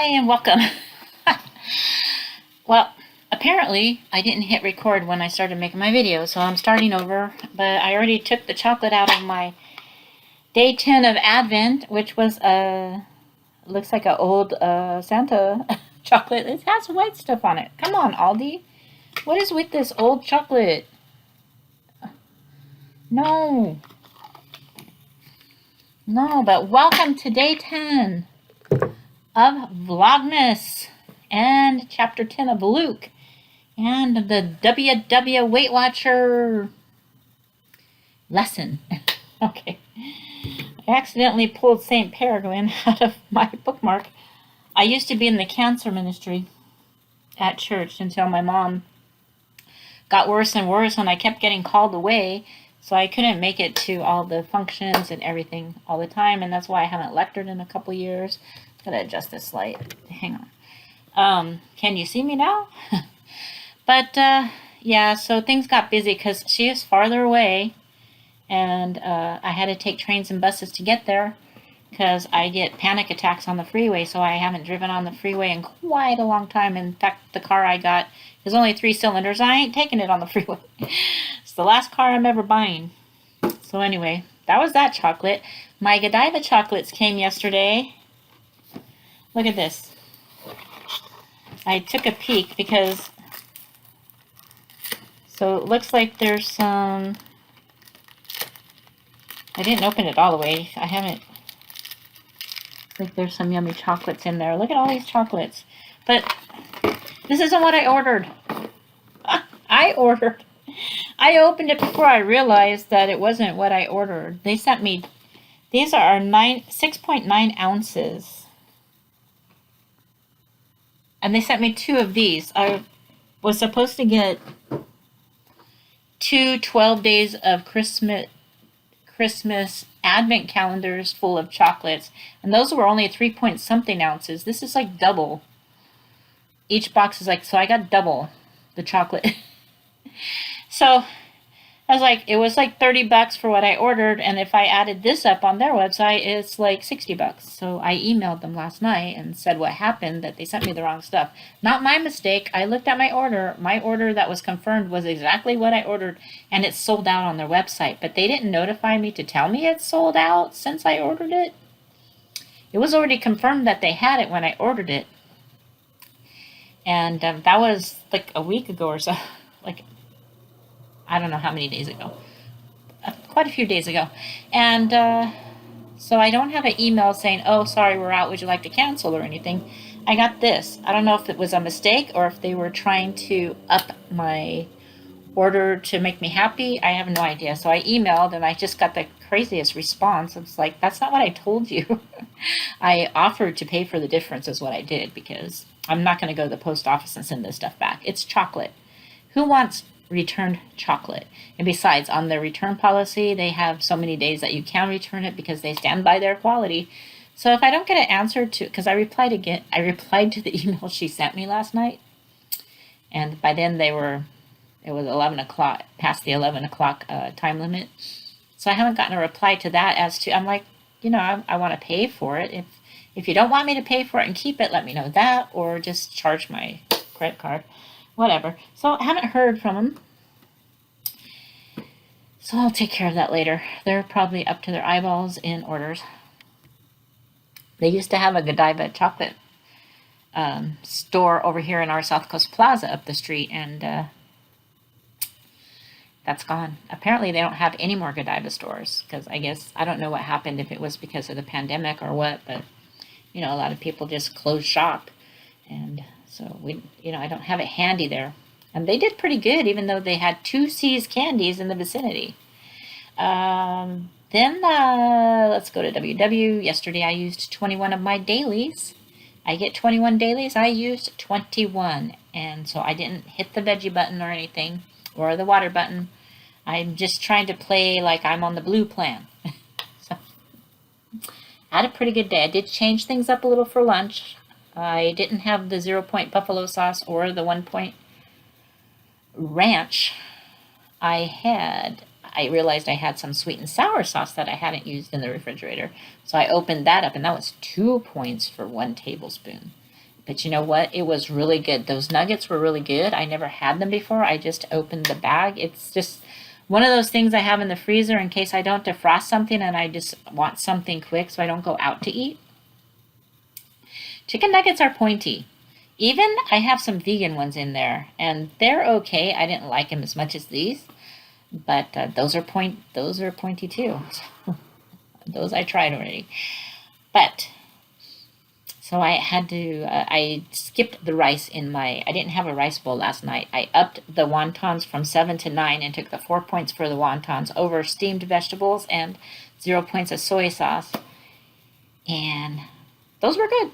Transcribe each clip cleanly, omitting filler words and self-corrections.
Hi and welcome. Well, apparently I didn't hit record when I started making my video, so I'm starting over, but I already took the chocolate out of my day 10 of Advent, which was looks like an old Santa chocolate. It has white stuff on it. Come on, Aldi. What is with this old chocolate? No, but welcome to day 10 of Vlogmas and chapter 10 of Luke and the WW Weight Watcher lesson. Okay. I accidentally pulled St. Peregrine out of my bookmark. I used to be in the cancer ministry at church until my mom got worse and worse and I kept getting called away, so I couldn't make it to all the functions and everything all the time, and that's why I haven't lectured in a couple years. Gotta adjust this light. Hang on. Can you see me now? But yeah, so things got busy because she is farther away, and I had to take trains and buses to get there because I get panic attacks on the freeway, so I haven't driven on the freeway in quite a long time. In fact, the car I got is only 3 cylinders. I ain't taking it on the freeway. It's the last car I'm ever buying. So anyway, that was that chocolate. My Godiva chocolates came yesterday. Look at this. I took a peek because, so it looks like there's some, I didn't open it all the way. I haven't, like there's some yummy chocolates in there. Look at all these chocolates. But this isn't what I ordered. I opened it before I realized that it wasn't what I ordered. They sent me, these are 6.9 ounces. And they sent me 2 of these. I was supposed to get 2 12 days of Christmas Advent calendars full of chocolates. And those were only 3-point-something ounces. This is like double. Each box is like, so I got double the chocolate. So I was like, it was like $30 for what I ordered, and if I added this up on their website, it's like $60. So I emailed them last night and said what happened, that they sent me the wrong stuff. Not my mistake. I looked at my order. My order that was confirmed was exactly what I ordered, and it's sold out on their website. But they didn't notify me to tell me it's sold out since I ordered it. It was already confirmed that they had it when I ordered it. And that was like a week ago or so. Like, I don't know how many days ago. Quite a few days ago. And so I don't have an email saying, oh, sorry, we're out. Would you like to cancel or anything? I got this. I don't know if it was a mistake or if they were trying to up my order to make me happy. I have no idea. So I emailed and I just got the craziest response. I was like, that's not what I told you. I offered to pay for the difference is what I did, because I'm not going to go to the post office and send this stuff back. It's chocolate. Who wants returned chocolate? And besides, on their return policy, they have so many days that you can return it because they stand by their quality. So if I don't get an answer to, because I replied to the email she sent me last night, and by then it was 11 o'clock, past the 11 o'clock time limit. So I haven't gotten a reply to that. As to, I'm like, I want to pay for it. If you don't want me to pay for it and keep it, let me know that, or just charge my credit card. Whatever. So I haven't heard from them. So I'll take care of that later. They're probably up to their eyeballs in orders. They used to have a Godiva chocolate store over here in our South Coast Plaza up the street, and that's gone. Apparently they don't have any more Godiva stores, because I guess, I don't know what happened, if it was because of the pandemic or what, but a lot of people just closed shop. And so I don't have it handy there. And they did pretty good, even though they had 2 C's candies in the vicinity. Then let's go to WW. Yesterday I used 21 of my dailies. I get 21 dailies. I used 21. And so I didn't hit the veggie button or anything, or the water button. I'm just trying to play like I'm on the blue plan. So I had a pretty good day. I did change things up a little for lunch. I didn't have the 0-point buffalo sauce or the 1-point ranch. I realized I had some sweet and sour sauce that I hadn't used in the refrigerator. So I opened that up, and that was 2 points for 1 tablespoon. But you know what? It was really good. Those nuggets were really good. I never had them before. I just opened the bag. It's just one of those things I have in the freezer in case I don't defrost something and I just want something quick so I don't go out to eat. Chicken nuggets are pointy. Even I have some vegan ones in there, and they're okay. I didn't like them as much as these, but those are pointy too. Those I tried already. But so I had to. I skipped the rice in my. I didn't have a rice bowl last night. I upped the wontons from 7 to 9 and took the 4 points for the wontons over steamed vegetables and 0 points of soy sauce, and those were good.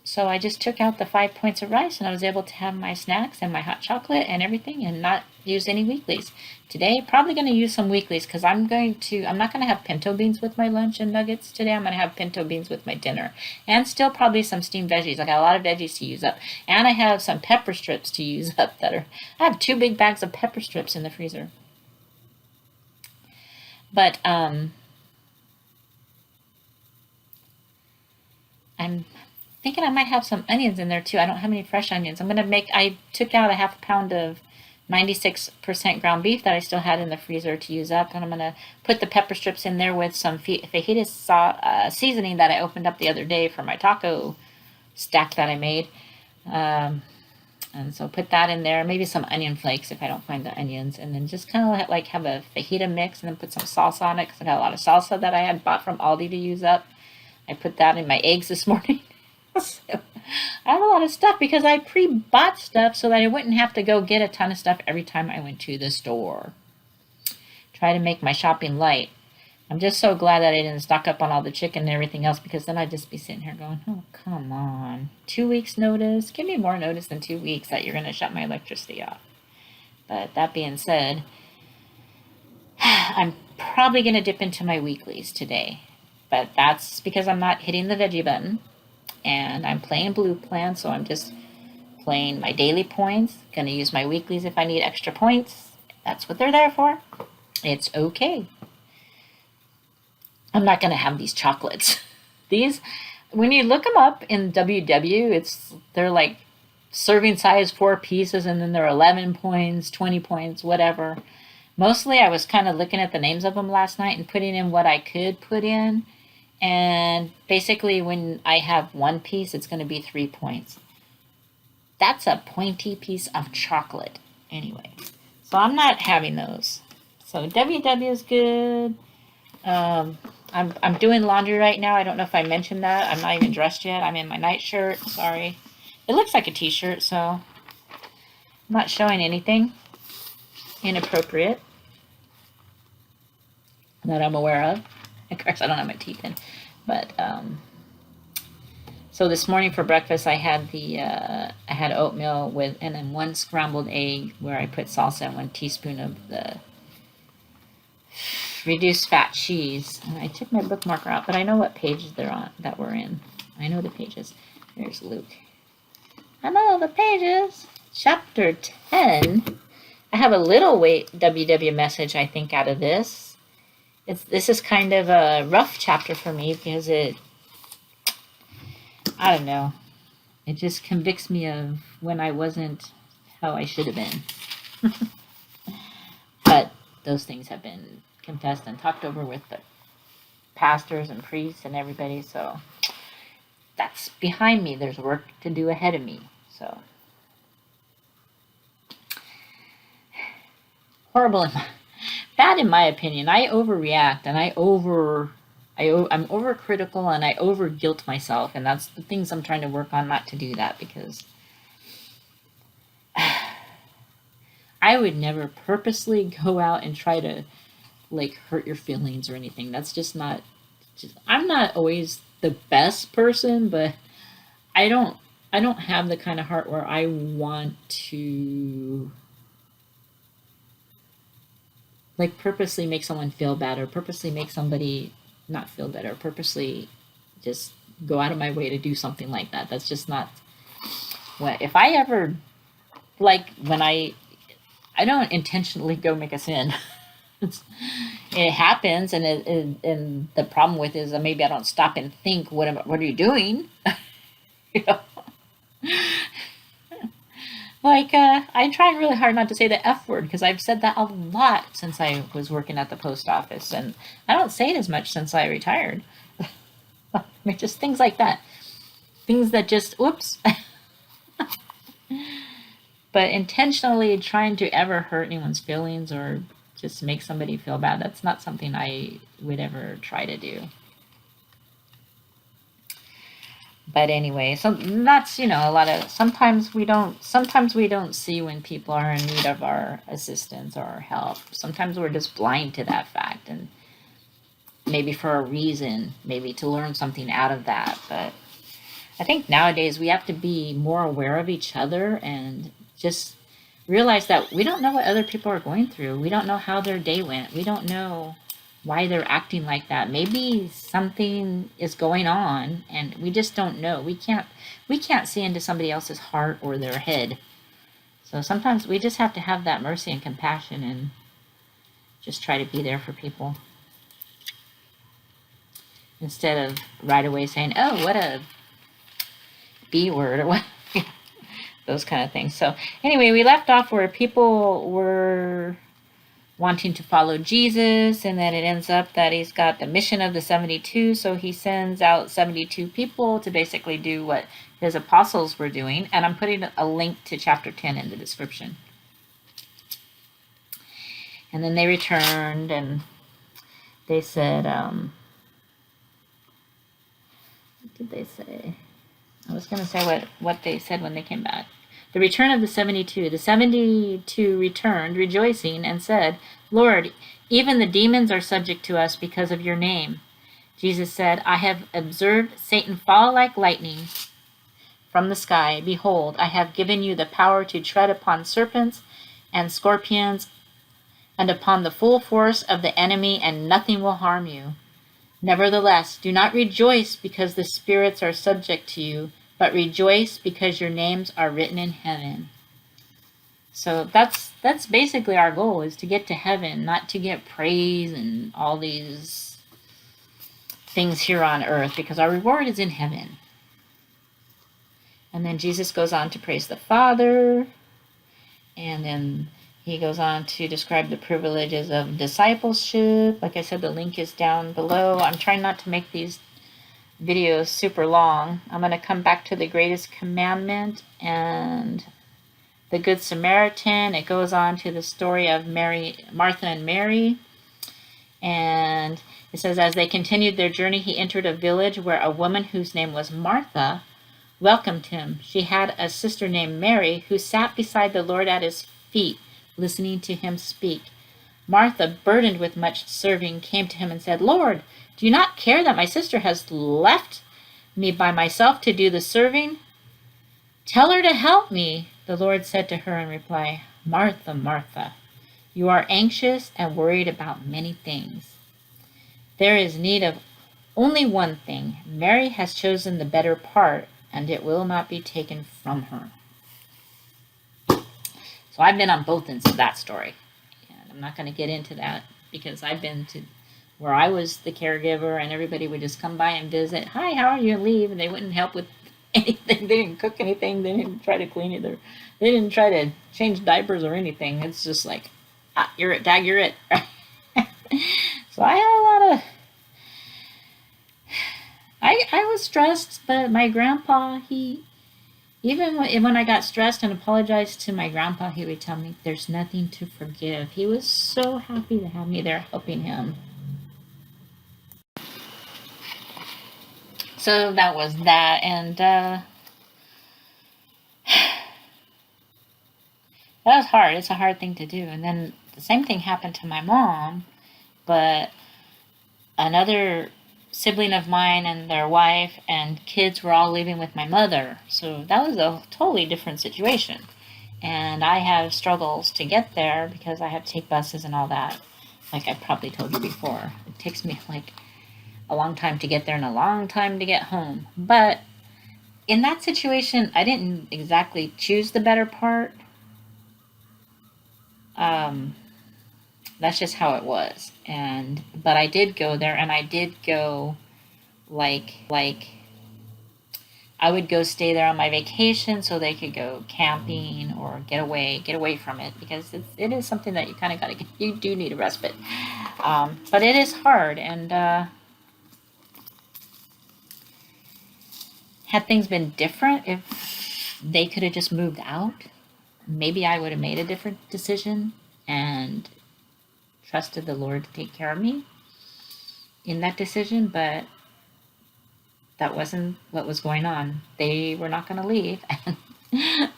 So I just took out the 5 points of rice and I was able to have my snacks and my hot chocolate and everything and not use any weeklies. Today, probably going to use some weeklies because I'm not going to have pinto beans with my lunch and nuggets today. I'm going to have pinto beans with my dinner and still probably some steamed veggies. I got a lot of veggies to use up, and I have some pepper strips to use up I have 2 big bags of pepper strips in the freezer. But, I'm thinking I might have some onions in there too. I don't have any fresh onions. I took out a half a pound of 96% ground beef that I still had in the freezer to use up, and I'm going to put the pepper strips in there with some fajita seasoning that I opened up the other day for my taco stack that I made. And so put that in there, maybe some onion flakes if I don't find the onions, and then just kind of like have a fajita mix and then put some salsa on it because I got a lot of salsa that I had bought from Aldi to use up. I put that in my eggs this morning. So I have a lot of stuff because I pre-bought stuff so that I wouldn't have to go get a ton of stuff every time I went to the store. Try to make my shopping light. I'm just so glad that I didn't stock up on all the chicken and everything else, because then I'd just be sitting here going, oh, come on. 2 weeks notice? Give me more notice than 2 weeks that you're going to shut my electricity off. But that being said, I'm probably going to dip into my weeklies today. But that's because I'm not hitting the veggie button. And I'm playing Blue Plan, so I'm just playing my daily points. Going to use my weeklies if I need extra points. That's what they're there for. It's okay. I'm not going to have these chocolates. These, when you look them up in WW, they're like serving size 4 pieces, and then they're 11 points, 20 points, whatever. Mostly I was kind of looking at the names of them last night and putting in what I could put in. And basically when I have 1 piece, it's going to be 3 points. That's a pointy piece of chocolate anyway. So I'm not having those. So WW is good. I'm doing laundry right now. I don't know if I mentioned that. I'm not even dressed yet. I'm in my nightshirt. Sorry. It looks like a t-shirt, so I'm not showing anything inappropriate that I'm aware of. Of course, I don't have my teeth in. But, so this morning for breakfast, I had I had oatmeal and then 1 scrambled egg where I put salsa and 1 teaspoon of the reduced fat cheese. And I took my bookmarker out, but I know what pages they're on that we're in. I know the pages. There's Luke. I know the pages. Chapter 10. I have a little WW message, I think, out of this. This is kind of a rough chapter for me because I don't know. It just convicts me of when I wasn't how I should have been. But those things have been confessed and talked over with the pastors and priests and everybody, so that's behind me. There's work to do ahead of me. So horrible, bad in my opinion. I overreact and I'm overcritical and I over guilt myself, and that's the things I'm trying to work on, not to do that, because I would never purposely go out and try to like hurt your feelings or anything. That's just not. I'm not always the best person, but I don't have the kind of heart where I want to like purposely make someone feel bad or purposely make somebody not feel better, purposely just go out of my way to do something like that. That's just not what, if I ever, like when I don't intentionally go make a sin. It happens, and the problem with it is that maybe I don't stop and think, what are you doing? You know? Like, I tried really hard not to say the F word because I've said that a lot since I was working at the post office, and I don't say it as much since I retired. I mean, just things like that. Things that just, oops. But intentionally trying to ever hurt anyone's feelings or just make somebody feel bad, that's not something I would ever try to do. But anyway, so that's, a lot of, sometimes we don't see when people are in need of our assistance or our help. Sometimes we're just blind to that fact, and maybe for a reason, maybe to learn something out of that. But I think nowadays we have to be more aware of each other and just realize that we don't know what other people are going through. We don't know how their day went. We don't know why they're acting like that. Maybe something is going on and we just don't know. We can't see into somebody else's heart or their head. So sometimes we just have to have that mercy and compassion and just try to be there for people. Instead of right away saying, oh, what a B word or what, those kind of things. So anyway, we left off where people were wanting to follow Jesus, and then it ends up that he's got the mission of the 72, so he sends out 72 people to basically do what his apostles were doing, and I'm putting a link to chapter 10 in the description. And then they returned, and they said, what did they say? I was going to say what they said when they came back. The return of the 72. The 72 returned, rejoicing, and said, Lord, even the demons are subject to us because of your name. Jesus said, I have observed Satan fall like lightning from the sky. Behold, I have given you the power to tread upon serpents and scorpions and upon the full force of the enemy, and nothing will harm you. Nevertheless, do not rejoice because the spirits are subject to you, but rejoice because your names are written in heaven. So that's basically our goal, is to get to heaven, not to get praise and all these things here on earth, because our reward is in heaven. And then Jesus goes on to praise the Father, and then he goes on to describe the privileges of discipleship. Like I said, the link is down below. I'm trying not to make these videos super long. I'm going to come back to the greatest commandment and the Good Samaritan. It goes on to the story of Martha and Mary. And it says, as they continued their journey, he entered a village where a woman whose name was Martha welcomed him. She had a sister named Mary who sat beside the Lord at his feet, listening to him speak. Martha, burdened with much serving, came to him and said, Lord, do you not care that my sister has left me by myself to do the serving? Tell her to help me. The Lord said to her in reply, Martha, Martha, you are anxious and worried about many things. There is need of only one thing. Mary has chosen the better part, and it will not be taken from her. So I've been on both ends of that story. And I'm not going to get into that because I've been to where I was the caregiver and everybody would just come by and visit. Hi, how are you? And leave. And they wouldn't help with anything. They didn't cook anything. They didn't try to clean either. They didn't try to change diapers or anything. It's just like, you're it, Dad, you're it. So I had a lot of... I was stressed, but my grandpa, even when I got stressed and apologized to my grandpa, he would tell me, there's nothing to forgive. He was so happy to have me there helping him. So that was that, and that was hard. It's a hard thing to do. And then the same thing happened to my mom, but another sibling of mine and their wife and kids were all living with my mother. So that was a totally different situation. And I have struggles to get there because I have to take buses and all that. Like I probably told you before. It takes me like a long time to get there and a long time to get home. But in that situation, I didn't exactly choose the better part. That's just how it was. But I did go there, and I did go like I would go stay there on my vacation so they could go camping or get away from it, because it is something that you kind of got to, you do need a respite. But it is hard, and had things been different, if they could have just moved out, maybe I would have made a different decision and trusted the Lord to take care of me in that decision, but that wasn't what was going on. They were not going to leave.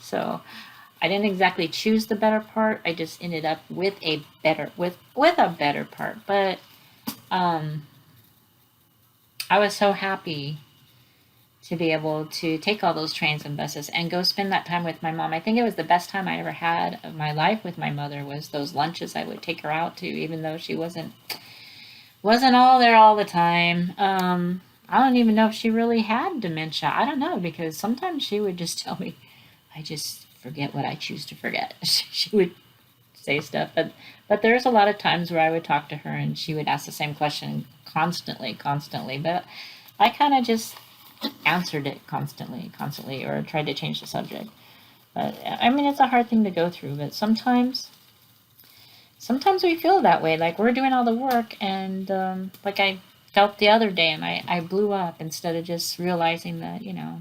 So I didn't exactly choose the better part. I just ended up with a better part. But I was so happy to be able to take all those trains and buses and go spend that time with my mom. I think it was the best time I ever had of my life with my mother, was those lunches I would take her out to, even though she wasn't all there all the time. I don't even know if she really had dementia. I don't know, because sometimes she would just tell me, I just forget what I choose to forget. She would say stuff, but there's a lot of times where I would talk to her and she would ask the same question constantly, but I kind of just answered it constantly, or tried to change the subject. But I mean, it's a hard thing to go through, but sometimes we feel that way, like we're doing all the work, and like I felt the other day, and I blew up instead of just realizing that, I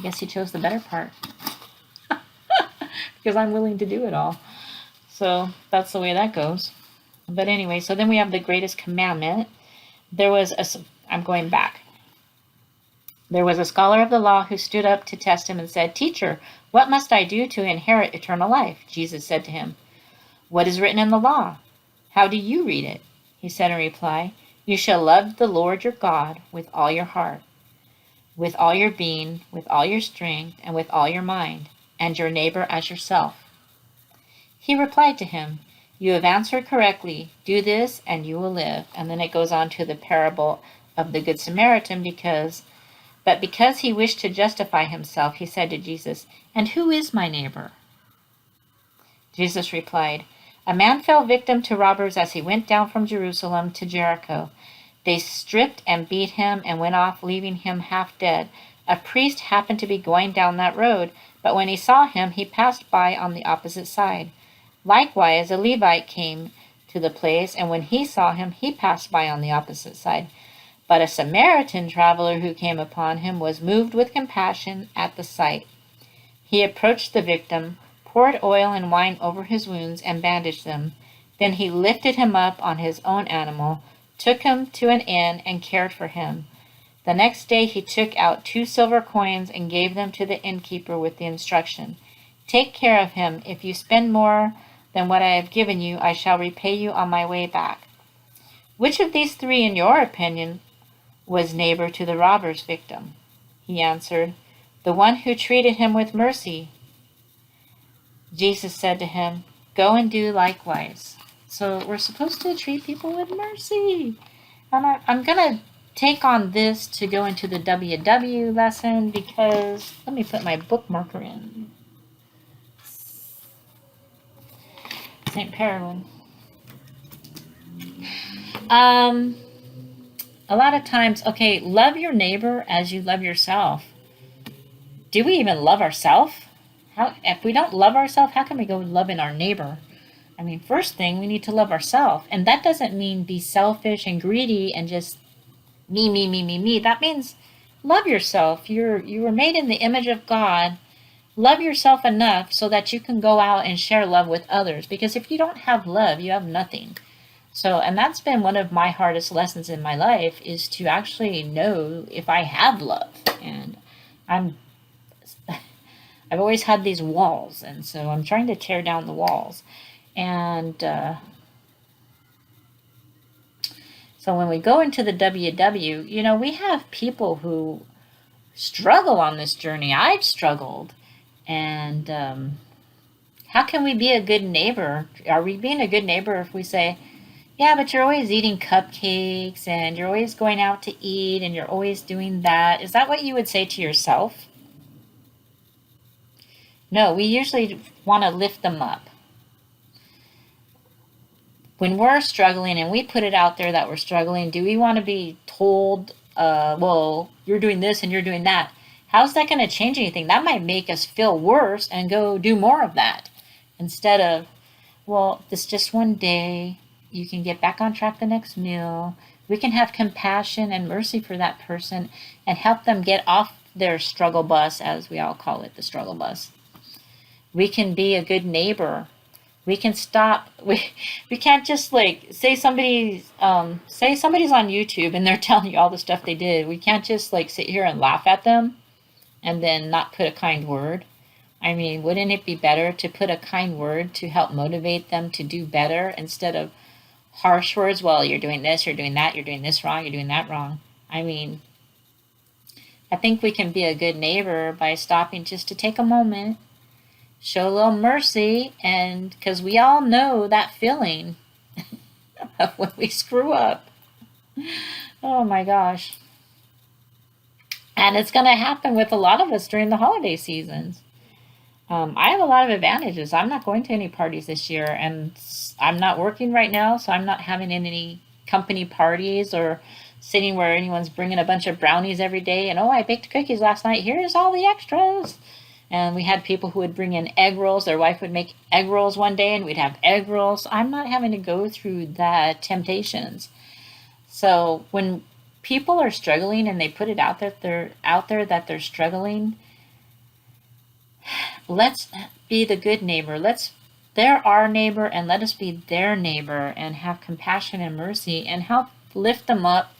guess he chose the better part. Because I'm willing to do it all. So that's the way that goes. But anyway, so then we have the greatest commandment. I'm going back. There was a scholar of the law who stood up to test him and said, "Teacher, what must I do to inherit eternal life?" Jesus said to him, "What is written in the law? How do you read it?" He said in reply, "You shall love the Lord your God with all your heart, with all your being, with all your strength, and with all your mind, and your neighbor as yourself." He replied to him, "You have answered correctly. Do this and you will live." And then it goes on to the parable of the Good Samaritan, because he wished to justify himself, he said to Jesus, "And who is my neighbor?" Jesus replied, "A man fell victim to robbers as he went down from Jerusalem to Jericho. They stripped and beat him and went off, leaving him half dead. A priest happened to be going down that road, but when he saw him, he passed by on the opposite side. Likewise, a Levite came to the place, and when he saw him, he passed by on the opposite side. But a Samaritan traveler who came upon him was moved with compassion at the sight. He approached the victim, poured oil and wine over his wounds, and bandaged them. Then he lifted him up on his own animal, took him to an inn, and cared for him. The next day he took out 2 silver coins and gave them to the innkeeper with the instruction, 'Take care of him. If you spend more than what I have given you, I shall repay you on my way back.' Which of these 3, in your opinion, was neighbor to the robber's victim?" He answered, "The one who treated him with mercy." Jesus said to him, "Go and do likewise." So we're supposed to treat people with mercy. And I'm going to take on this to go into the WW lesson, because let me put my bookmarker in. St. Peregrine. A lot of times, okay, love your neighbor as you love yourself. Do we even love ourselves? If we don't love ourselves, how can we go loving our neighbor? I mean, first thing, we need to love ourselves. And that doesn't mean be selfish and greedy and just me. That means love yourself. You were made in the image of God. Love yourself enough so that you can go out and share love with others. Because if you don't have love, you have nothing. So, and that's been one of my hardest lessons in my life, is to actually know if I have love. And I've always had these walls, and so I'm trying to tear down the walls. And so when we go into the WW, we have people who struggle on this journey. I've struggled. And how can we be a good neighbor? Are we being a good neighbor if we say, "Yeah, but you're always eating cupcakes, and you're always going out to eat, and you're always doing that"? Is that what you would say to yourself? No, we usually want to lift them up. When we're struggling and we put it out there that we're struggling, do we want to be told well, you're doing this and you're doing that. How's that going to change anything? That might make us feel worse and go do more of that instead of, well, this just one day. You can get back on track the next meal. We can have compassion and mercy for that person and help them get off their struggle bus, as we all call it, the struggle bus. We can be a good neighbor. We can stop. We can't just like say somebody's on YouTube and they're telling you all the stuff they did. We can't just like sit here and laugh at them and then not put a kind word. I mean, wouldn't it be better to put a kind word to help motivate them to do better instead of harsh words? Well, you're doing this, you're doing that, you're doing this wrong, you're doing that wrong. I mean, I think we can be a good neighbor by stopping just to take a moment, show a little mercy, and because we all know that feeling of when we screw up. Oh my gosh. And it's going to happen with a lot of us during the holiday seasons. I have a lot of advantages. I'm not going to any parties this year, and I'm not working right now, so I'm not having any company parties or sitting where anyone's bringing a bunch of brownies every day and, oh, I baked cookies last night. Here's all the extras. And we had people who would bring in egg rolls. Their wife would make egg rolls one day, and we'd have egg rolls. I'm not having to go through the temptations. So when people are struggling and they put it out there that they're struggling, let's be the good neighbor. They're our neighbor, and let us be their neighbor and have compassion and mercy and help lift them up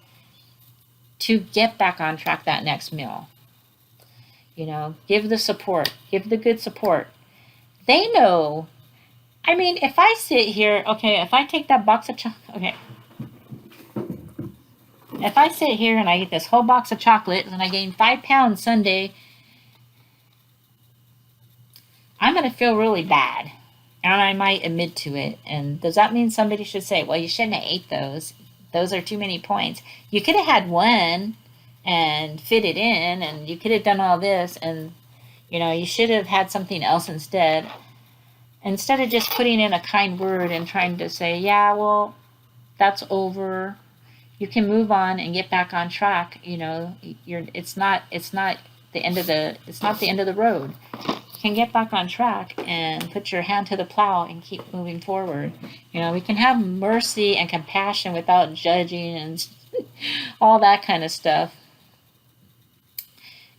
to get back on track that next meal. You know, give the support, give the good support. They know. I mean, if I sit here, okay, if I take that box of chocolate, okay. If I sit here and I eat this whole box of chocolates and I gain 5 pounds Sunday, I'm going to feel really bad. And I might admit to it. And does that mean somebody should say, well, you shouldn't have ate those? Those are too many points. You could have had one and fit it in, and you could have done all this, and, you know, you should have had something else instead. Instead of just putting in a kind word and trying to say, yeah, well, that's over. You can move on and get back on track. You know, it's not the end of the road. You can get back on track and put your hand to the plow and keep moving forward. You know, we can have mercy and compassion without judging and all that kind of stuff.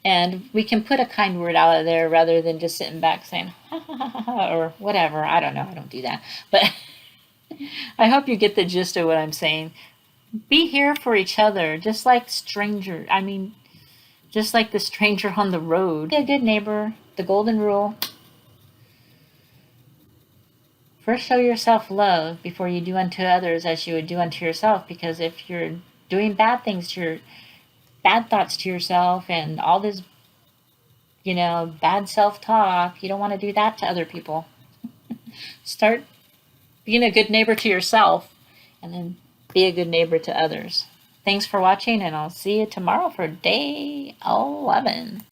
And we can put a kind word out of there rather than just sitting back saying, ha, ha, ha, ha, or whatever. I don't know. I don't do that. But I hope you get the gist of what I'm saying. Be here for each other, just like just like the stranger on the road. Be a good neighbor. The golden rule. First, show yourself love before you do unto others as you would do unto yourself. Because if you're doing bad things bad thoughts to yourself and all this, you know, bad self-talk, you don't want to do that to other people. Start being a good neighbor to yourself, and then be a good neighbor to others. Thanks for watching, and I'll see you tomorrow for day 11.